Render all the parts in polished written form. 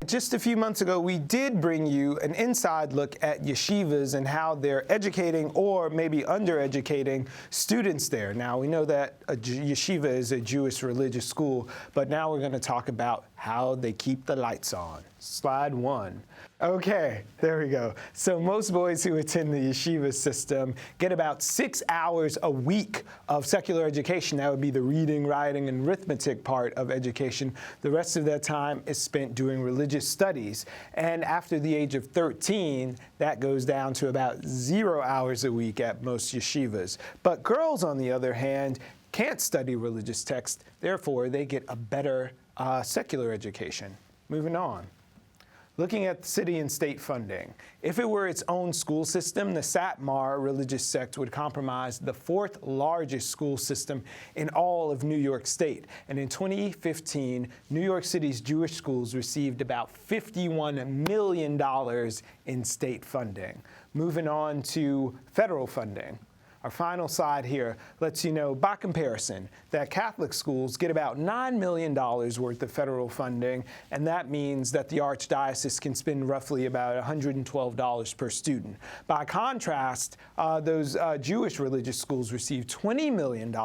Just a few months ago, we did bring you an inside look at yeshivas and how they're educating or maybe undereducating students there. Now, we know that a yeshiva is a Jewish religious school, but now we're going to talk about how they keep the lights on. Slide 1. Okay, there we go. So most boys who attend the yeshiva system get about 6 hours a week of secular education. That would be the reading, writing, and arithmetic part of education. The rest of their time is spent doing religious studies. And after the age of 13, that goes down to about 0 hours a week at most yeshivas. But girls, on the other hand, can't study religious texts. Therefore, they get a better secular education. Moving on. Looking at city and state funding. If it were its own school system, the Satmar religious sect would comprise the 4th largest school system in all of New York State. And in 2015, New York City's Jewish schools received about $51 million in state funding. Moving on to federal funding. Our final slide here lets you know, by comparison, that Catholic schools get about $9 million worth of federal funding, and that means that the Archdiocese can spend roughly about $112 per student. By contrast, those Jewish religious schools receive $20 million,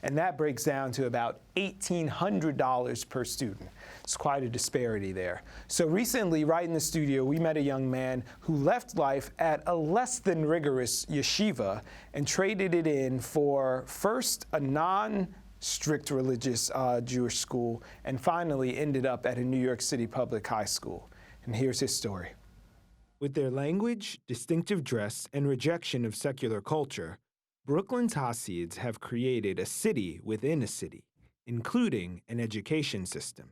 and that breaks down to about $1,800 per student. It's quite a disparity there. So recently, right in the studio, we met a young man who left life at a less than rigorous yeshiva and traded it in for first a non-strict religious Jewish school, and finally ended up at a New York City public high school. And here's his story. With their language, distinctive dress, and rejection of secular culture, Brooklyn's Hasids have created a city within a city, including an education system.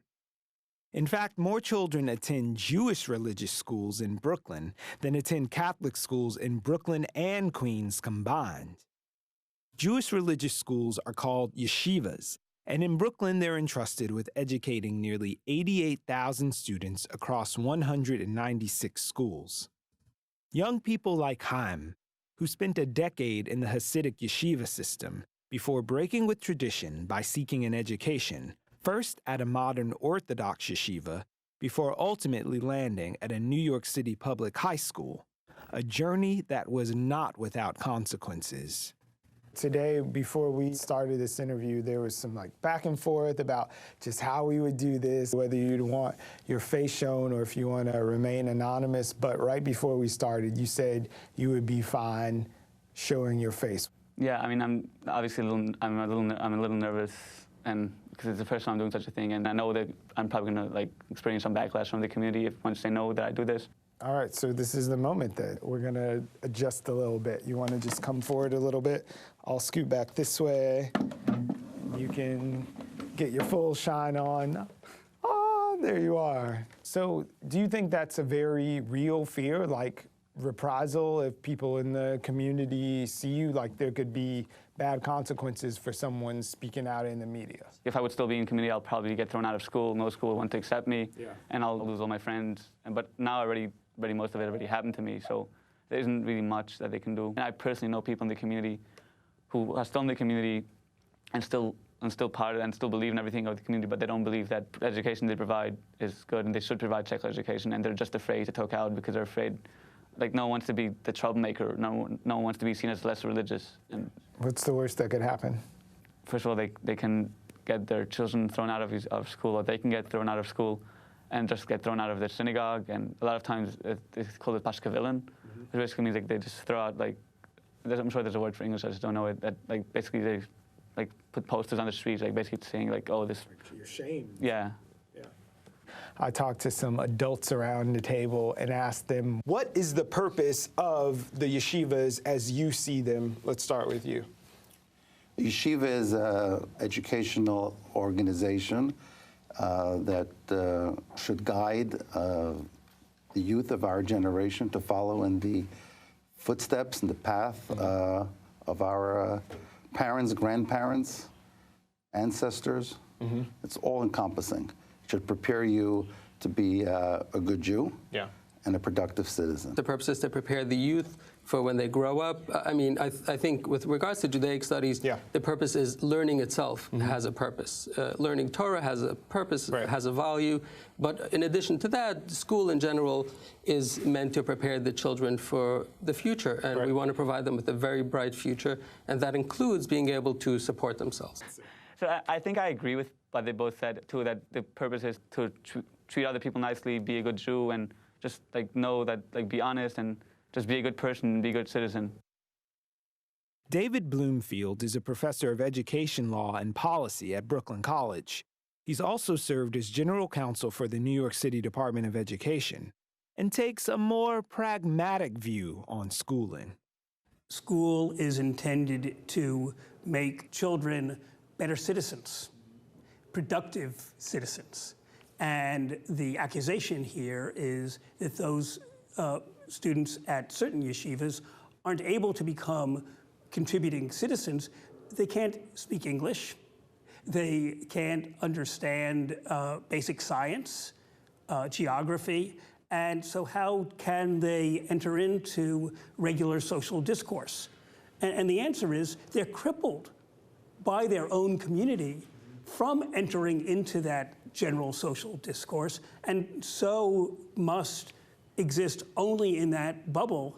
In fact, more children attend Jewish religious schools in Brooklyn than attend Catholic schools in Brooklyn and Queens combined. Jewish religious schools are called yeshivas, and in Brooklyn they're entrusted with educating nearly 88,000 students across 196 schools. Young people like Chaim, who spent a decade in the Hasidic yeshiva system before breaking with tradition by seeking an education, first at a modern Orthodox Yeshiva, before ultimately landing at a New York City public high school, a journey that was not without consequences. Today, before we started this interview, there was some back and forth about just how we would do this, whether you'd want your face shown or if you want to remain anonymous. But right before we started, you said you would be fine showing your face. Yeah, I mean, I'm obviously I'm a little nervous, and because it's the first time I'm doing such a thing, and I know that I'm probably gonna experience some backlash from the community once they know that I do this. All right, so this is the moment that we're gonna adjust a little bit. You wanna just come forward a little bit? I'll scoot back this way. You can get your full shine on. Oh, there you are. So do you think that's a very real fear, like reprisal if people in the community see you, there could be bad consequences for someone speaking out in the media? If I would still be in community, I'll probably get thrown out of school. No school will want to accept me, and I'll lose all my friends. But now most of it already happened to me, so there isn't really much that they can do. And I personally know people in the community who are still in the community and still part of it and still believe in everything of the community, but they don't believe that education they provide is good and they should provide secular education, and they're just afraid to talk out because they're afraid. No one wants to be the troublemaker. No one wants to be seen as less religious. And what's the worst that could happen? First of all, they can get their children thrown out of school, or they can get thrown out of school and just get thrown out of their synagogue. And a lot of times it's called a pashkavillan, which basically means they just throw out I'm sure there's a word for English, I just don't know it. That basically they put posters on the streets, basically saying oh, this. You're shamed. Yeah. I talked to some adults around the table and asked them, what is the purpose of the yeshivas as you see them? Let's start with you. Yeshiva is an educational organization that should guide the youth of our generation to follow in the footsteps and the path of our parents, grandparents, ancestors. It's all-encompassing. Should prepare you to be a good Jew and a productive citizen. The purpose is to prepare the youth for when they grow up. I mean, I think with regards to Judaic studies, the purpose is learning itself has a purpose. Learning Torah has a purpose, has a value. But in addition to that, school in general is meant to prepare the children for the future. And we want to provide them with a very bright future. And that includes being able to support themselves. So I think I agree with what they both said, too, that the purpose is to treat other people nicely, be a good Jew, and just know that, be honest and just be a good person and be a good citizen. David Bloomfield is a professor of education law and policy at Brooklyn College. He's also served as general counsel for the New York City Department of Education and takes a more pragmatic view on schooling. School is intended to make children better citizens, productive citizens. And the accusation here is that those students at certain yeshivas aren't able to become contributing citizens. They can't speak English. They can't understand basic science, geography. And so how can they enter into regular social discourse? And the answer is they're crippled by their own community from entering into that general social discourse, and so must exist only in that bubble.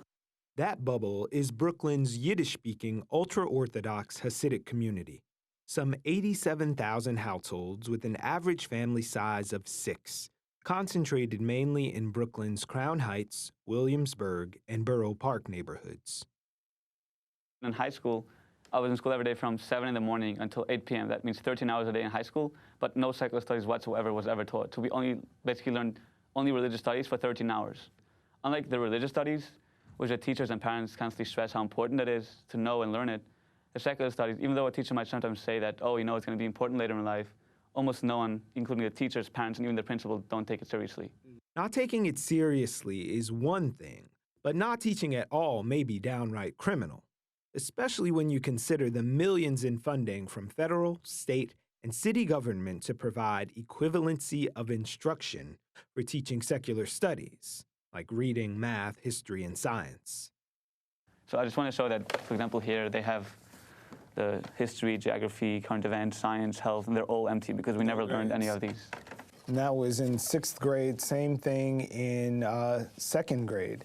That bubble is Brooklyn's Yiddish-speaking ultra-Orthodox Hasidic community. Some 87,000 households with an average family size of 6, concentrated mainly in Brooklyn's Crown Heights, Williamsburg, and Borough Park neighborhoods. In high school, I was in school every day from 7 in the morning until 8 p.m. That means 13 hours a day in high school, but no secular studies whatsoever was ever taught. So we basically learned only religious studies for 13 hours. Unlike the religious studies, which the teachers and parents constantly stress how important it is to know and learn it, the secular studies, even though a teacher might sometimes say that, oh, it's going to be important later in life, almost no one, including the teachers, parents, and even the principal, don't take it seriously. Not taking it seriously is one thing, but not teaching at all may be downright criminal, especially when you consider the millions in funding from federal, state, and city government to provide equivalency of instruction for teaching secular studies, like reading, math, history, and science. So I just want to show that, for example, here they have the history, geography, current events, science, health, and they're all empty because we never learned any of these. And that was in 6th grade, same thing in 2nd grade.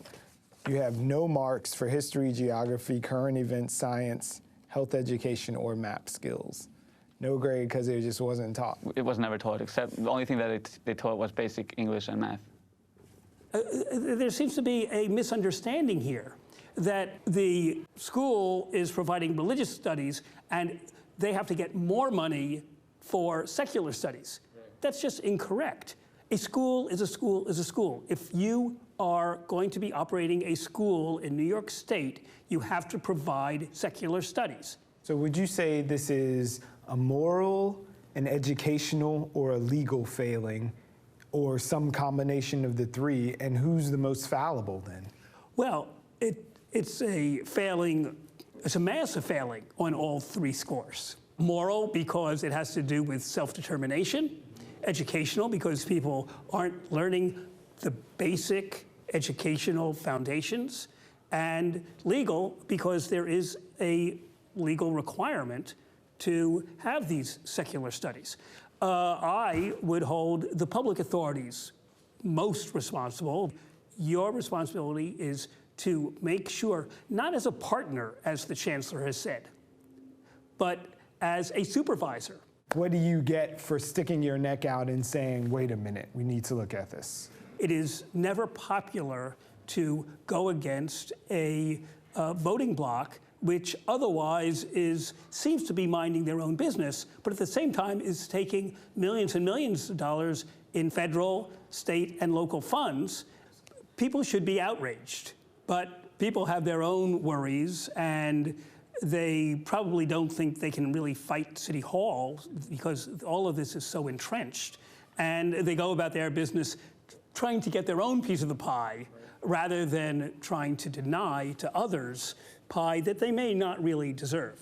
You have no marks for history, geography, current events, science, health education, or map skills. No grade because it just wasn't taught. It was never taught, except the only thing that they taught was basic English and math. There seems to be a misunderstanding here that the school is providing religious studies and they have to get more money for secular studies. That's just incorrect. A school is a school is a school. If you are going to be operating a school in New York State, you have to provide secular studies. So would you say this is a moral, an educational, or a legal failing, or some combination of the three, and who's the most fallible then? Well, it's a failing, it's a massive failing on all three scores. Moral, because it has to do with self-determination. Educational, because people aren't learning the basic educational foundations. And legal, because there is a legal requirement to have these secular studies. I would hold the public authorities most responsible. Your responsibility is to make sure, not as a partner, as the chancellor has said, but as a supervisor. What do you get for sticking your neck out and saying, wait a minute, we need to look at this? It is never popular to go against a voting bloc which otherwise seems to be minding their own business, but at the same time is taking millions and millions of dollars in federal, state, and local funds. People should be outraged, but people have their own worries, and they probably don't think they can really fight City Hall because all of this is so entrenched, and they go about their business trying to get their own piece of the pie rather than trying to deny to others pie that they may not really deserve.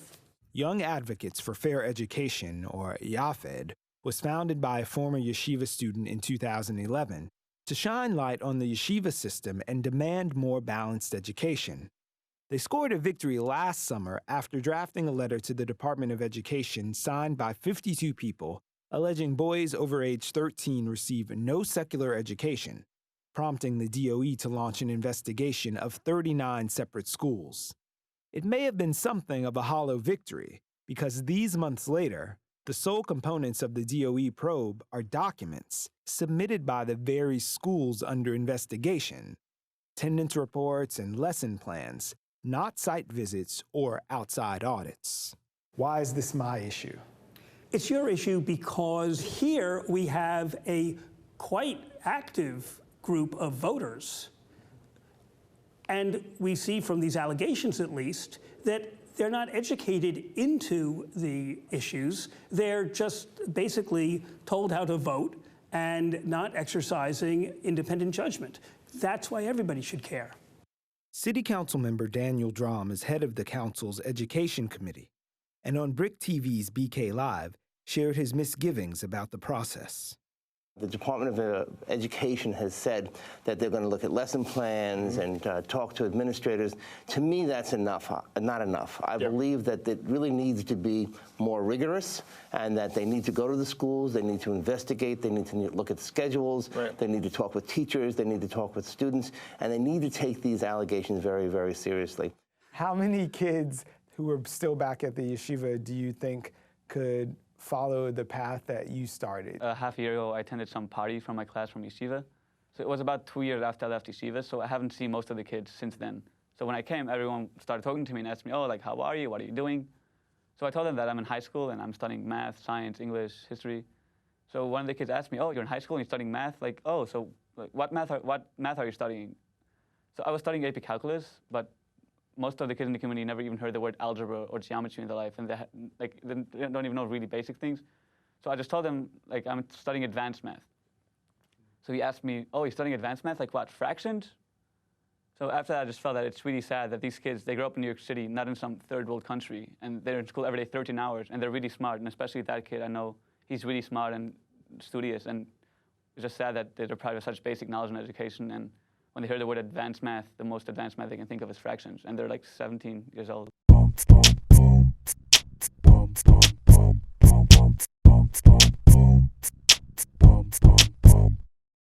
Young Advocates for Fair Education, or YAFED, was founded by a former yeshiva student in 2011 to shine light on the yeshiva system and demand more balanced education. They scored a victory last summer after drafting a letter to the Department of Education signed by 52 people alleging boys over age 13 receive no secular education, prompting the DOE to launch an investigation of 39 separate schools. It may have been something of a hollow victory, because these months later, the sole components of the DOE probe are documents submitted by the very schools under investigation, attendance reports and lesson plans, not site visits or outside audits. Why is this my issue? It's your issue because here we have a quite active group of voters. And we see from these allegations, at least, that they're not educated into the issues. They're just basically told how to vote and not exercising independent judgment. That's why everybody should care. City Council member Daniel Drum is head of the council's Education Committee, and on BRIC TV's BK Live, shared his misgivings about the process. The Department of Education has said that they're going to look at lesson plans and talk to administrators. To me, that's enough, not enough. I believe that it really needs to be more rigorous and that they need to go to the schools, they need to investigate, they need to look at schedules, they need to talk with teachers, they need to talk with students, and they need to take these allegations very, very seriously. How many kids who are still back at the yeshiva do you think could follow the path that you started? Half a year ago, I attended some party from my class from yeshiva. So it was about 2 years after I left yeshiva, so I haven't seen most of the kids since then. So when I came, everyone started talking to me and asked me, oh, like, how are you? What are you doing? So I told them that I'm in high school and I'm studying math, science, English, history. So one of the kids asked me, oh, you're in high school and you're studying math? Like, oh, so like, what math are you studying? So I was studying AP Calculus, but most of the kids in the community never even heard the word algebra or geometry in their life, and they don't even know really basic things. So I just told them, like, I'm studying advanced math. So he asked me, oh, you're studying advanced math? Like what, fractions? So after that, I just felt that it's really sad that these kids, they grow up in New York City, not in some third world country, and they're in school every day 13 hours, and they're really smart, and especially that kid, I know he's really smart and studious, and it's just sad that they're deprived of such basic knowledge and education, and when they hear the word advanced math, the most advanced math they can think of is fractions, and they're like 17 years old.